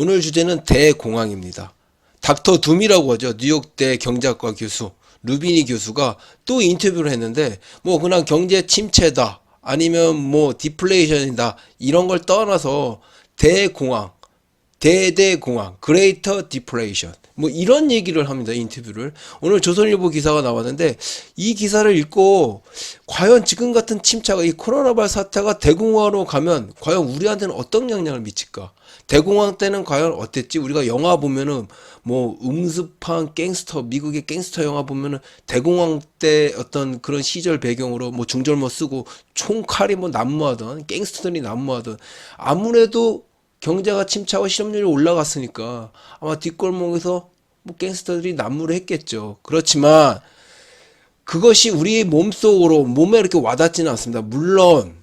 오늘 주제는 대공황입니다. 닥터 둠이라고 하죠. 뉴욕대 경제학과 교수 루비니 교수가 또 인터뷰를 했는데 뭐 그냥 경제 침체다 아니면 뭐 디플레이션이다 이런 걸 떠나서 대공황, 대대공황, 그레이터 디플레이션 뭐 이런 얘기를 합니다. 인터뷰를. 오늘 조선일보 기사가 나왔는데 이 기사를 읽고 과연 지금 같은 침체가 이 코로나19 사태가 대공황으로 가면 과연 우리한테는 어떤 영향을 미칠까? 대공황 때는 과연 어땠지? 우리가 영화 보면은 뭐 음습한 갱스터, 미국의 갱스터 영화 보면은 대공황 때 어떤 그런 시절 배경으로 뭐 중절모 쓰고 총칼이 뭐 난무하던 갱스터들이 난무하던 아무래도 경제가 침체하고 실업률이 올라갔으니까 아마 뒷골목에서 뭐 갱스터들이 난무를 했겠죠. 그렇지만 그것이 우리 몸속으로 몸에 이렇게 와닿지는 않습니다. 물론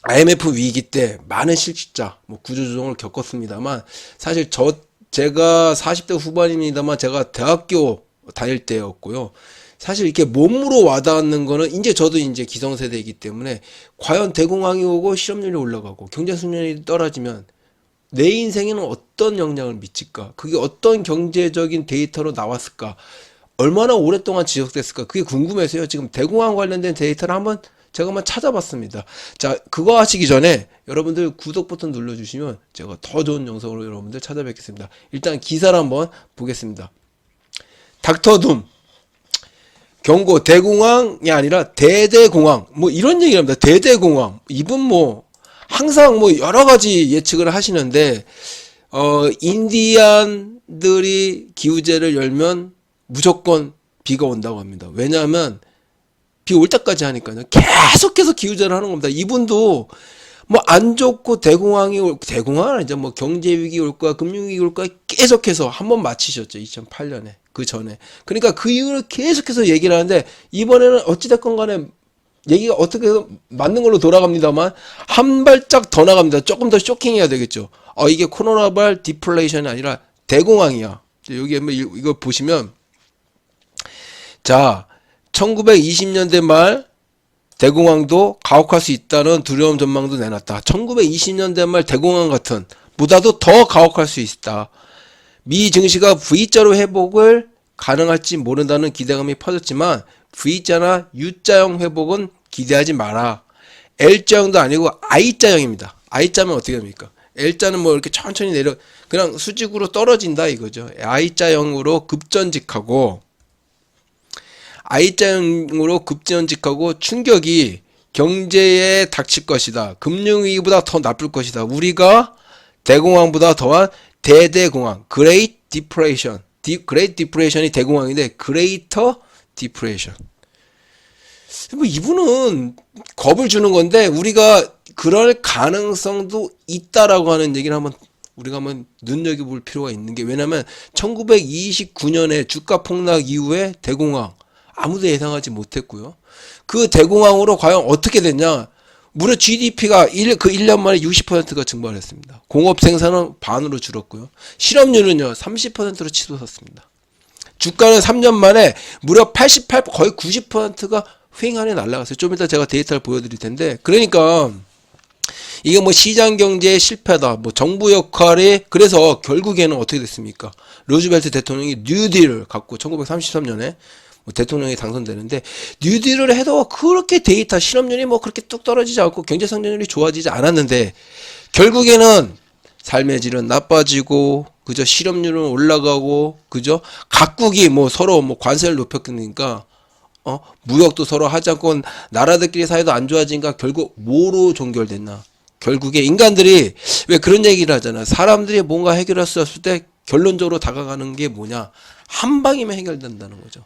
IMF 위기 때 많은 실직자, 뭐 구조조정을 겪었습니다만 사실 제가 40대 후반입니다만 제가 대학교 다닐 때였고요. 사실 이렇게 몸으로 와닿는 거는 이제 저도 이제 기성세대이기 때문에 과연 대공황이 오고 실업률이 올라가고 경제 수준이 떨어지면 내 인생에는 어떤 영향을 미칠까? 그게 어떤 경제적인 데이터로 나왔을까? 얼마나 오랫동안 지속됐을까? 그게 궁금해서요. 지금 대공황 관련된 데이터를 제가 한번 찾아봤습니다. 자, 그거 하시기 전에 여러분들 구독 버튼 눌러주시면 제가 더 좋은 영상으로 여러분들 찾아뵙겠습니다. 일단 기사를 한번 보겠습니다. 닥터 둠 경고 대공황이 아니라 대대공황 뭐 이런 얘기를 합니다. 대대공황 이분 뭐 항상 뭐 여러 가지 예측을 하시는데 인디안들이 기우제를 열면 무조건 비가 온다고 합니다. 왜냐하면 비 올 때까지 하니까요. 계속해서 기우제를 하는 겁니다. 이분도 뭐 안 좋고 대공황은 이제 뭐 경제 위기 올 거야, 금융 위기 올 거야 계속해서 한번 마치셨죠. 2008년에 그 전에. 그러니까 그 이후로 계속해서 얘기를 하는데 이번에는 어찌됐건 간에 얘기가 어떻게 맞는 걸로 돌아갑니다만 한 발짝 더 나갑니다. 조금 더 쇼킹해야 되겠죠. 이게 코로나19 디플레이션이 아니라 대공황이야. 여기 한번 이거 보시면 자 1920년대 말 대공황도 가혹할 수 있다는 두려움 전망도 내놨다. 1920년대 말 대공황 같은 보다도 더 가혹할 수 있다. 미 증시가 V자로 회복을 가능할지 모른다는 기대감이 퍼졌지만 V자나 U자형 회복은 기대하지 마라. L자형도 아니고 I자형입니다. I자면 어떻게 됩니까? L자는 뭐 이렇게 천천히 그냥 수직으로 떨어진다 이거죠. I자형으로 급전직하고 I자형으로 급전직하고 충격이 경제에 닥칠 것이다. 금융위기보다 더 나쁠 것이다. 우리가 대공황보다 더한 대대공황, Great Depression. Great Depression이 대공황인데 Greater Depression. 뭐 이분은 겁을 주는 건데 우리가 그럴 가능성도 있다라고 하는 얘기를 우리가 한번 눈여겨볼 필요가 있는 게 왜냐면 1929년에 주가 폭락 이후에 대공황 아무도 예상하지 못했고요. 그 대공황으로 과연 어떻게 됐냐? 무려 GDP가 그 1년 만에 60%가 증발을 했습니다. 공업 생산은 반으로 줄었고요. 실업률은요 30%로 치솟았습니다. 주가는 3년 만에 무려 88, 거의 90%가 횡하게 날아갔어요. 좀 이따 제가 데이터를 보여드릴 텐데 그러니까 이게 뭐 시장 경제의 실패다. 뭐 정부 역할이 그래서 결국에는 어떻게 됐습니까? 루즈벨트 대통령이 뉴딜을 갖고 1933년에 대통령이 당선되는데 뉴딜을 해도 그렇게 실업률이 뭐 그렇게 뚝 떨어지지 않고 경제 성장률이 좋아지지 않았는데 결국에는 삶의 질은 나빠지고 그죠? 실업률은 올라가고 그죠? 각국이 뭐 서로 뭐 관세를 높였으니까 무역도 서로 하지 않고 나라들끼리 사이도 안 좋아지니까 결국 뭐로 종결됐나? 결국에 인간들이 왜 그런 얘기를 하잖아. 사람들이 뭔가 해결할 수 없을 때 결론적으로 다가가는 게 뭐냐? 한 방이면 해결된다는 거죠.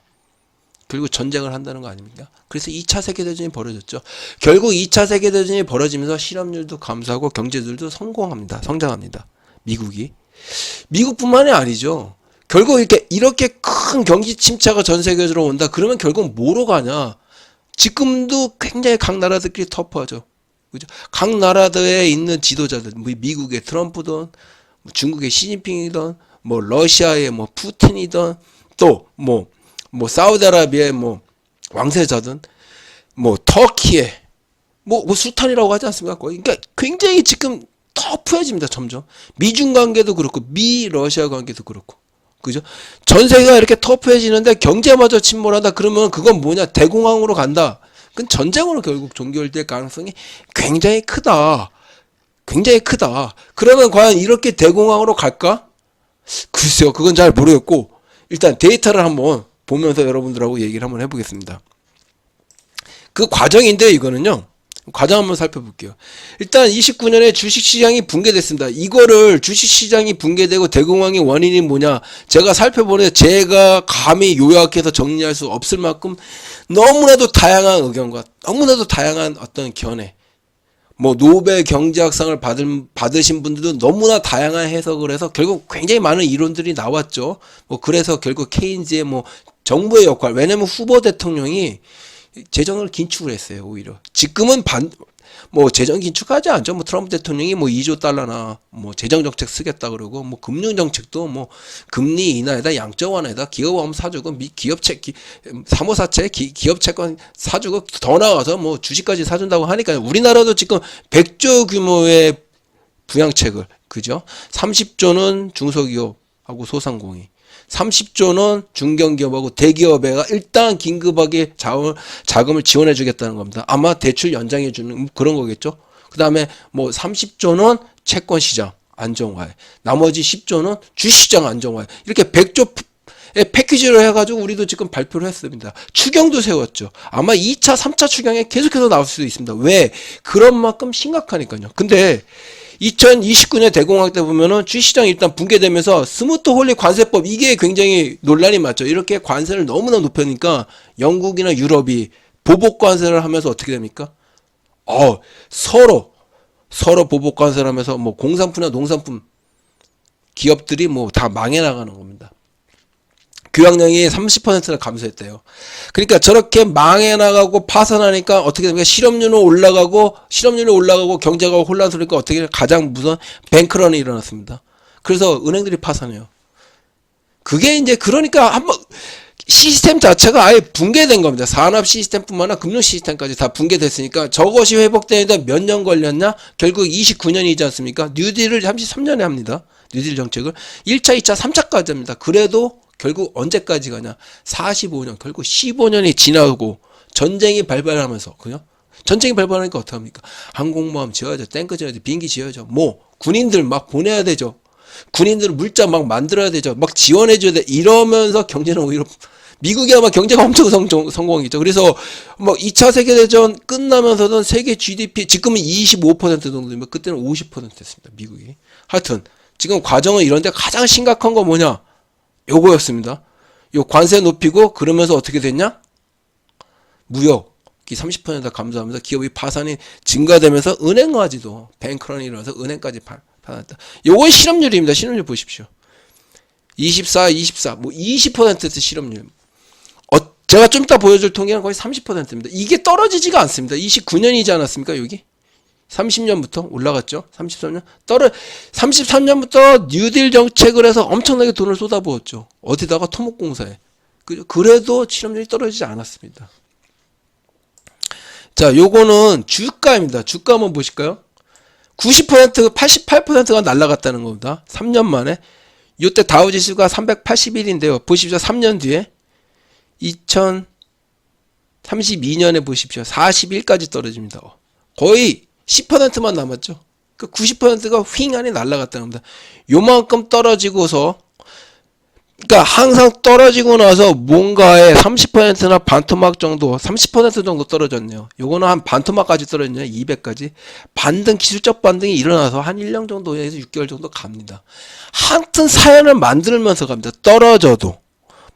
그리고 전쟁을 한다는 거 아닙니까? 그래서 2차 세계대전이 벌어졌죠. 결국 2차 세계대전이 벌어지면서 실업률도 감소하고 경제들도 성장합니다. 미국뿐만이 아니죠. 결국 이렇게 큰 경기 침체가 전 세계적으로 온다. 그러면 결국 뭐로 가냐? 지금도 굉장히 각 나라들끼리 터프하죠. 그죠? 각 나라들에 있는 지도자들, 뭐 미국의 트럼프든, 뭐 중국의 시진핑이든, 뭐 러시아의 뭐 푸틴이든, 또 뭐 사우디아라비아의 뭐 왕세자든, 뭐 터키의 뭐 수탄이라고 하지 않습니까? 그러니까 굉장히 지금 터프해집니다. 점점. 미중 관계도 그렇고 미 러시아 관계도 그렇고. 그죠? 전 세계가 이렇게 터프해지는데 경제마저 침몰한다. 그러면 그건 뭐냐? 대공황으로 간다. 그건 전쟁으로 결국 종결될 가능성이 굉장히 크다. 굉장히 크다. 그러면 과연 이렇게 대공황으로 갈까? 글쎄요. 그건 잘 모르겠고 일단 데이터를 한번 보면서 여러분들하고 얘기를 한번 해보겠습니다. 그 과정인데 이거는요. 과정 한번 살펴볼게요. 일단 29년에 주식시장이 붕괴됐습니다. 이거를 주식시장이 붕괴되고 대공황의 원인이 뭐냐? 제가 살펴보는데 제가 감히 요약해서 정리할 수 없을 만큼 너무나도 다양한 의견과 너무나도 다양한 어떤 견해. 뭐 노벨 경제학상을 받으신 분들도 너무나 다양한 해석을 해서 결국 굉장히 많은 이론들이 나왔죠. 뭐 그래서 결국 케인즈의 뭐 정부의 역할. 왜냐면 후보 대통령이 재정을 긴축을 했어요. 오히려 지금은 뭐 재정 긴축하지 않죠. 뭐 트럼프 대통령이 뭐 2조 달러나 뭐 재정 정책 쓰겠다 그러고 뭐 금융 정책도 뭐 금리 인하에다 양적 완화에다 기업보험 사주고 기업채 사모사채 기업 채권 사주고 더 나가서 뭐 주식까지 사준다고 하니까 우리나라도 지금 100조 규모의 부양책을 그죠? 30조는 중소기업하고 소상공인 30조는 중견기업하고 대기업에가 일단 긴급하게 자금을 지원해 주겠다는 겁니다. 아마 대출 연장해 주는 그런 거겠죠. 그 다음에 뭐 30조는 채권 시장 안정화에 나머지 10조는 주식시장 안정화에 이렇게 100조의 패키지로 해가지고 우리도 지금 발표를 했습니다. 추경도 세웠죠. 아마 2차 3차 추경에 계속해서 나올 수도 있습니다. 왜? 그런 만큼 심각하니까요. 근데 2029년 대공황 때 보면은 주식시장이 일단 붕괴되면서 스무트 홀리 관세법 이게 굉장히 논란이 많죠. 이렇게 관세를 너무나 높으니까 영국이나 유럽이 보복 관세를 하면서 어떻게 됩니까? 서로 보복 관세를 하면서 뭐 공산품이나 농산품 기업들이 뭐 다 망해 나가는 겁니다. 교역량이 30%나 감소했대요. 그러니까 저렇게 망해 나가고 파산하니까 어떻게 됩니까? 실업률은 올라가고 경제가 혼란스러우니까 어떻게 가장 무서운 뱅크런이 일어났습니다. 그래서 은행들이 파산해요. 그게 이제 그러니까 한번 시스템 자체가 아예 붕괴된 겁니다. 산업 시스템뿐만 아니라 금융 시스템까지 다 붕괴됐으니까 저것이 회복되는데 몇 년 걸렸냐? 결국 29년이지 않습니까? 뉴딜을 33년에 합니다. 뉴딜 정책을 1차, 2차, 3차까지 합니다. 그래도 결국 언제까지 가냐? 45년, 결국 15년이 지나고 전쟁이 발발하면서, 그죠? 전쟁이 발발하니까 어떡합니까? 항공모함 지어야죠. 탱크 지어야죠. 비행기 지어야죠. 뭐, 군인들 막 보내야 되죠. 군인들 물자 막 만들어야 되죠. 막 지원해줘야 돼. 이러면서 경제는 오히려, 미국이 아마 경제가 엄청 성공했죠. 그래서 막 2차 세계대전 끝나면서는 세계 GDP, 지금은 25% 정도면 그때는 50%였습니다. 미국이. 하여튼, 지금 과정은 이런데 가장 심각한 거 뭐냐? 요거였습니다. 요 관세 높이고 그러면서 어떻게 됐냐? 무역이 30% 감소하면서 기업의 파산이 증가되면서 은행까지도 뱅크런이 일어나서 은행까지 파산했다. 요건 실업률입니다. 실업률 보십시오. 24, 뭐 20% 실업률. 제가 좀 이따 보여줄 통계는 거의 30%입니다. 이게 떨어지지가 않습니다. 29년이지 않았습니까? 여기? 30년부터 올라갔죠. 33년부터 뉴딜 정책을 해서 엄청나게 돈을 쏟아부었죠. 어디다가 토목공사에. 그래도 실업률이 떨어지지 않았습니다. 자, 요거는 주가입니다. 주가 한번 보실까요? 90%, 88%가 날아갔다는 겁니다. 3년 만에. 요때 다우지수가 381인데요. 보십시오. 3년 뒤에 2032년에 보십시오. 41까지 떨어집니다. 거의 10%만 남았죠. 그 90%가 휑하니 날아갔다는 겁니다. 요만큼 떨어지고서, 그러니까 항상 떨어지고 나서 뭔가에 30%나 반토막 정도, 30% 정도 떨어졌네요. 요거는 한 반토막까지 떨어졌네요. 200까지. 반등, 기술적 반등이 일어나서 한 1년 정도에서 6개월 정도 갑니다. 하여튼 사연을 만들면서 갑니다. 떨어져도.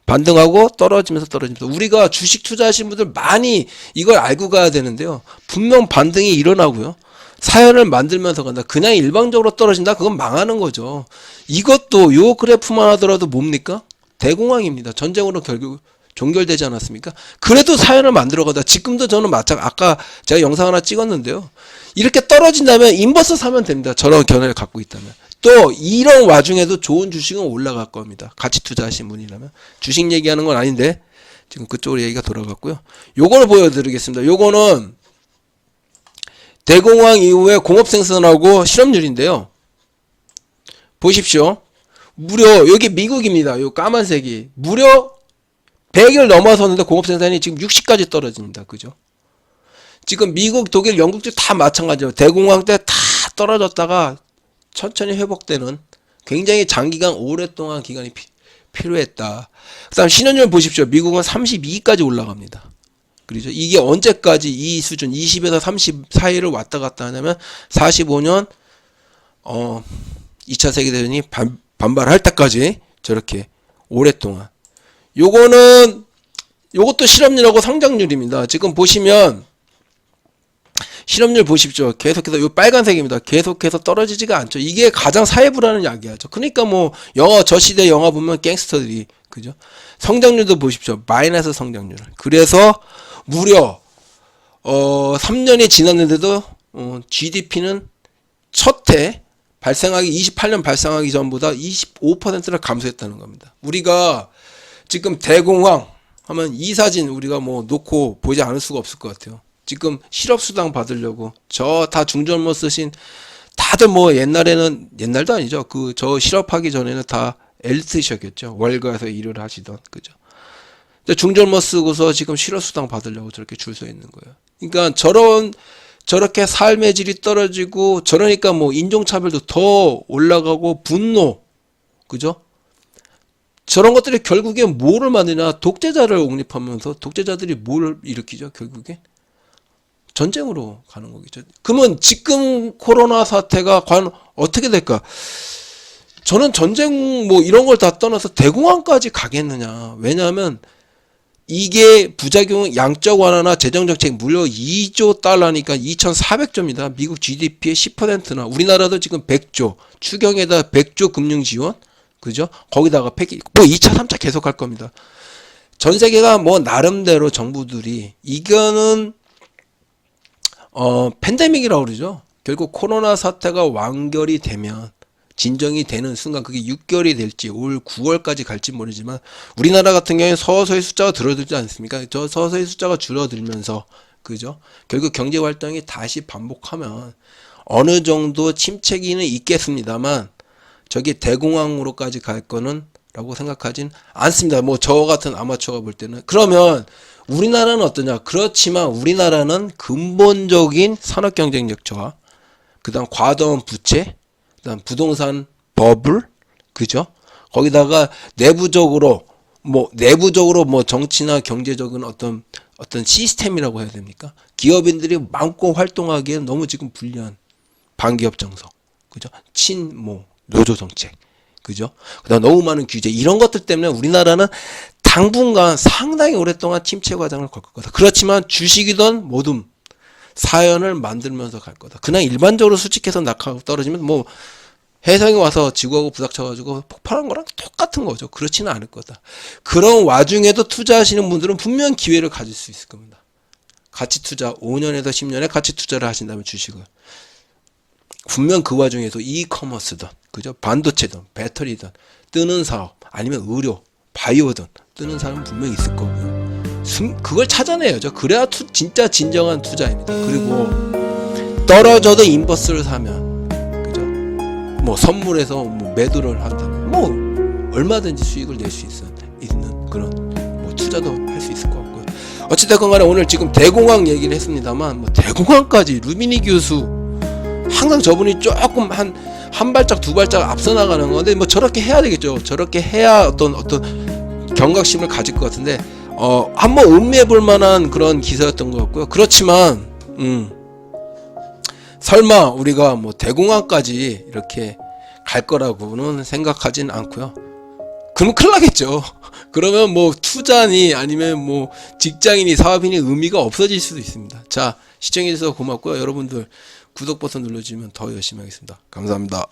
반등하고 떨어지면서 떨어집니다. 우리가 주식 투자하시는 분들 많이 이걸 알고 가야 되는데요. 분명 반등이 일어나고요. 사연을 만들면서 간다. 그냥 일방적으로 떨어진다? 그건 망하는 거죠. 이것도 요 그래프만 하더라도 뭡니까? 대공황입니다. 전쟁으로 결국 종결되지 않았습니까? 그래도 사연을 만들어 간다. 지금도 저는 아까 제가 영상 하나 찍었는데요. 이렇게 떨어진다면 인버스 사면 됩니다. 저런 견해를 갖고 있다면. 또 이런 와중에도 좋은 주식은 올라갈 겁니다. 같이 투자하신 분이라면. 주식 얘기하는 건 아닌데 지금 그쪽으로 얘기가 돌아갔고요. 요거를 보여드리겠습니다. 요거는 대공황 이후에 공업 생산하고 실업률인데요. 보십시오. 무려 여기 미국입니다. 요 까만색이 무려 100을 넘어섰는데 공업 생산이 지금 60까지 떨어집니다. 그죠? 지금 미국, 독일, 영국도 다 마찬가지예요. 대공황 때 다 떨어졌다가 천천히 회복되는 굉장히 장기간 오랫동안 기간이 필요했다. 그다음 신혼율 보십시오. 미국은 32까지 올라갑니다. 그렇죠? 이게 언제까지 이 수준 20에서 30 사이를 왔다 갔다 하냐면 45년 2차 세계대전이 반발할 때까지 저렇게 오랫동안. 요것도 실업률하고 성장률입니다. 지금 보시면 실업률 보십시오. 계속해서 요 빨간색입니다. 계속해서 떨어지지가 않죠. 이게 가장 사회 불안을 야기하죠. 그러니까 뭐 저 시대 영화 보면 갱스터들이 그죠? 성장률도 보십시오. 마이너스 성장률. 그래서 무려 3년이 지났는데도 GDP는 첫해 발생하기 28년 발생하기 전보다 25%를 감소했다는 겁니다. 우리가 지금 대공황 하면 이 사진 우리가 뭐 놓고 보지 않을 수가 없을 것 같아요. 지금 실업수당 받으려고 저 다 중전모 쓰신 다들 뭐 옛날도 아니죠. 저 실업하기 전에는 다 엘리트셨겠죠. 월가에서 일을 하시던 그죠. 중전모 쓰고서 지금 실업수당 받으려고 저렇게 줄 서 있는 거예요. 그러니까 저렇게 삶의 질이 떨어지고 저러니까 뭐 인종차별도 더 올라가고 분노 그죠? 저런 것들이 결국에 뭐를 만드냐 독재자를 옹립하면서 독재자들이 뭘 일으키죠 결국에 전쟁으로 가는 거겠죠. 그러면 지금 코로나 사태가 과연 어떻게 될까? 저는 전쟁 뭐 이런 걸 다 떠나서 대공황까지 가겠느냐. 왜냐하면 이게 부작용 양적 완화나 재정정책 무려 2조 달러니까 2,400조입니다. 미국 GDP의 10%나 우리나라도 지금 100조 추경에다 100조 금융 지원 그죠? 거기다가 뭐 2차 3차 계속 할 겁니다. 전 세계가 뭐 나름대로 정부들이 이거는 팬데믹이라고 그러죠. 결국 코로나 사태가 완결이 되면 진정이 되는 순간 그게 6개월이 될지 올 9월까지 갈지 모르지만 우리나라 같은 경우에 서서히 숫자가 줄어들지 않습니까? 저 서서히 숫자가 줄어들면서 그죠? 결국 경제 활동이 다시 반복하면 어느 정도 침체기는 있겠습니다만 저게 대공황으로까지 갈 거는 라고 생각하진 않습니다. 뭐 저 같은 아마추어가 볼 때는. 그러면 우리나라는 어떠냐? 그렇지만 우리나라는 근본적인 산업 경쟁력 저하, 그다음 과도한 부채, 그다음 부동산 버블, 그죠? 거기다가 내부적으로 뭐 정치나 경제적인 어떤 시스템이라고 해야 됩니까? 기업인들이 마음껏 활동하기에 너무 지금 불리한 반기업 정서, 그죠? 노조 정책, 그죠? 그다음 너무 많은 규제 이런 것들 때문에 우리나라는 당분간 상당히 오랫동안 침체 과정을 걸 거다. 그렇지만 주식이든 뭐든 사연을 만들면서 갈 거다. 그냥 일반적으로 수직해서 낙하고 떨어지면 뭐 해성이 와서 지구하고 부닥쳐가지고 폭발한 거랑 똑같은 거죠. 그렇지는 않을 거다. 그런 와중에도 투자하시는 분들은 분명 기회를 가질 수 있을 겁니다. 가치 투자 5년에서 10년에 가치 투자를 하신다면 주식을 분명 그 와중에도 이커머스든 그죠? 반도체든 배터리든 뜨는 사업 아니면 의료 바이오든 뜨는 사람은 분명히 있을 거고요. 그걸 찾아내야죠. 그래야 진짜 진정한 투자입니다. 그리고 떨어져도 인버스를 사면 그죠? 뭐 선물해서 뭐 매도를 한다면 뭐 얼마든지 수익을 낼 수 있는 그런 뭐 투자도 할 수 있을 것 같고요. 어찌됐건 간에 오늘 지금 대공황 얘기를 했습니다만 뭐 대공황까지 루비니 교수 항상 저분이 조금 한 발짝 두 발짝 앞서 나가는 건데 뭐 저렇게 해야 되겠죠. 저렇게 해야 어떤 경각심을 가질 것 같은데 한번 음미해 볼 만한 그런 기사였던 것 같고요. 그렇지만 설마 우리가 뭐 대공황까지 이렇게 갈 거라고는 생각하진 않고요. 그럼 큰일 나겠죠. 그러면 뭐 투자니 아니면 뭐 직장인이 사업인이 의미가 없어질 수도 있습니다. 자, 시청해 주셔서 고맙고요. 여러분들 구독 버튼 눌러주시면 더 열심히 하겠습니다. 감사합니다.